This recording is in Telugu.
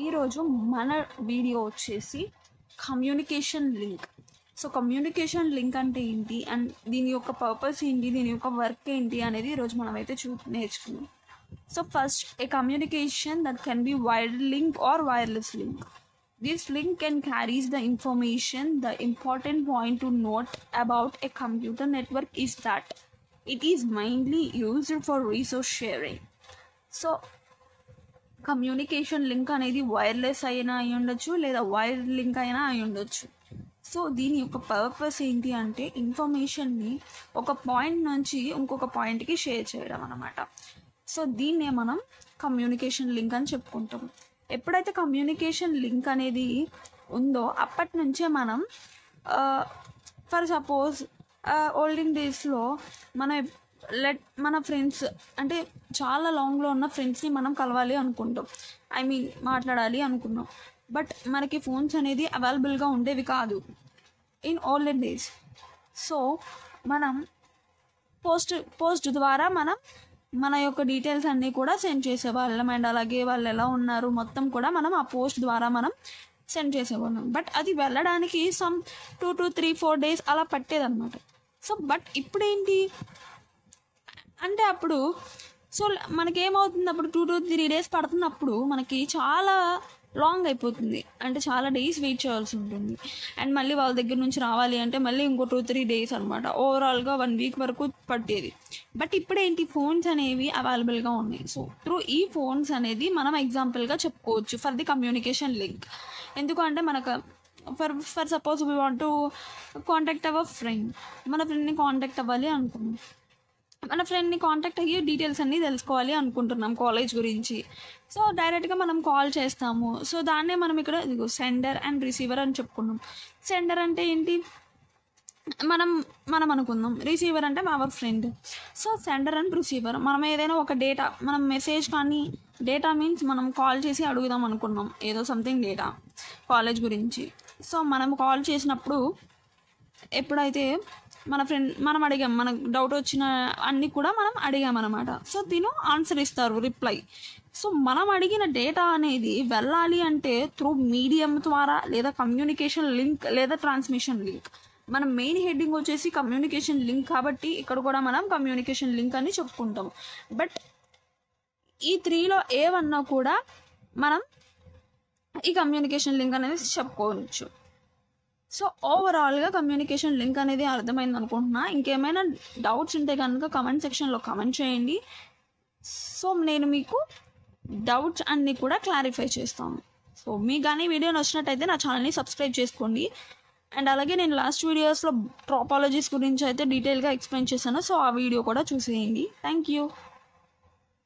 ఈరోజు మన వీడియో వచ్చేసి communication link. So communication link అంటే ఏంటి అండ్ దీని యొక్క పర్పస్ ఏంటి, దీని యొక్క వర్క్ ఏంటి అనేది ఈరోజు మనమైతే నేర్చుకున్నాం. So first, A communication that can be wired link or wireless link. This link can carries the information. The important point to note about a computer network is that it is mainly used for resource sharing. So communication link అనేది వైర్లెస్ అయినా అయి ఉండొచ్చు, లేదా వైర్డ్ లింక్ అయినా అయి ఉండొచ్చు. సో దీని యొక్క పర్పస్ ఏంటి అంటే ఇన్ఫర్మేషన్ని ఒక పాయింట్ నుంచి ఇంకొక పాయింట్కి షేర్ చేయడం అన్నమాట. సో దీన్నే మనం కమ్యూనికేషన్ లింక్ అని చెప్పుకుంటాం. ఎప్పుడైతే కమ్యూనికేషన్ లింక్ అనేది ఉందో అప్పటి నుంచే మనం ఫర్ సపోజ్ ఓల్డెన్ డేస్లో మన ఫ్రెండ్స్ అంటే చాలా లాంగ్లో ఉన్న ఫ్రెండ్స్ని మనం కలవాలి అనుకుంటాం, మాట్లాడాలి అనుకున్నాం. బట్ మనకి ఫోన్స్ అనేది అవైలబుల్గా ఉండేవి కాదు ఇన్ ఓల్డెన్ డేస్. సో మనం పోస్ట్ ద్వారా మన యొక్క డీటెయిల్స్ అన్నీ కూడా సెండ్ చేసేవాళ్ళం. అండ్ అలాగే వాళ్ళు ఎలా ఉన్నారు మొత్తం కూడా మనం ఆ పోస్ట్ ద్వారా మనం సెండ్ చేసేవాళ్ళం. బట్ అది వెళ్ళడానికి సమ్ 2 to 3-4 days అలా పట్టేదన్నమాట. సో బట్ ఇప్పుడేంటి అంటే అప్పుడు మనకేమవుతుంది, అప్పుడు 2 to 3 days పడుతున్నప్పుడు మనకి చాలా లాంగ్ అయిపోతుంది, అంటే చాలా డేస్ వెయిట్ చేయాల్సి ఉంటుంది. అండ్ మళ్ళీ వాళ్ళ దగ్గర నుంచి రావాలి అంటే మళ్ళీ ఇంకో 2-3 days అనమాట. ఓవరాల్గా 1 week వరకు పట్టేది. బట్ ఇప్పుడేంటి, ఫోన్స్ అనేవి అవైలబుల్గా ఉన్నాయి. సో త్రూ ఈ ఫోన్స్ అనేది మనం ఎగ్జాంపుల్గా చెప్పుకోవచ్చు ఫర్ ది కమ్యూనికేషన్ లింక్. ఎందుకంటే మనకు for suppose we want to contact our friend, మన ఫ్రెండ్ని కాంటాక్ట్ అవ్వాలి అనుకున్నాం. మన ఫ్రెండ్ని కాంటాక్ట్ అయ్యి డీటెయిల్స్ అన్నీ తెలుసుకోవాలి అనుకుంటున్నాం కాలేజ్ గురించి. సో డైరెక్ట్గా మనం కాల్ చేస్తాము. సో దాన్నే మనం ఇక్కడ సెండర్ అండ్ రిసీవర్ అని చెప్పుకున్నాం. సెండర్ అంటే ఏంటి, మనం అనుకుందాం. రిసీవర్ అంటే our friend. So sender and receiver, మనం ఏదైనా ఒక డేటా, మనం మెసేజ్ కానీ, డేటా మీన్స్ మనం కాల్ చేసి అడుగుదాం అనుకున్నాం ఏదో సంథింగ్ డేటా కాలేజ్ గురించి. సో మనం కాల్ చేసినప్పుడు ఎప్పుడైతే మనం అడిగాం, మనకు డౌట్ వచ్చిన అన్నీ కూడా మనం అడిగామన్నమాట. సో తిను ఆన్సర్ ఇస్తారు, రిప్లై. సో మనం అడిగిన డేటా అనేది వెళ్ళాలి అంటే త్రూ మీడియం ద్వారా, లేదా కమ్యూనికేషన్ లింక్, లేదా ట్రాన్స్మిషన్ లింక్. మన మెయిన్ హెడ్డింగ్ వచ్చేసి కమ్యూనికేషన్ లింక్ కాబట్టి ఇక్కడ కూడా మనం కమ్యూనికేషన్ లింక్ అని చెప్పుకుంటాం. బట్ ఈ 3లో ఏవన్నా కూడా మనం ఈ కమ్యూనికేషన్ లింక్ అనేది చెప్పుకోవచ్చు. సో ఓవరాల్గా కమ్యూనికేషన్ లింక్ అనేది అర్థమైంది అనుకుంటున్నా. ఇంకేమైనా డౌట్స్ ఉంటే కనుక కమెంట్ సెక్షన్లో కమెంట్ చేయండి. సో నేను మీకు డౌట్స్ అన్నీ కూడా క్లారిఫై చేస్తాను. సో మీకు కానీ వీడియో నచ్చినట్టయితే నా ఛానల్ని సబ్స్క్రైబ్ చేసుకోండి. అండ్ అలాగే నేను లాస్ట్ వీడియోస్లో ట్రాపాలజీస్ గురించి అయితే డీటెయిల్గా ఎక్స్ప్లెయిన్ చేశాను. సో ఆ వీడియో కూడా చూసేయండి. Thank you.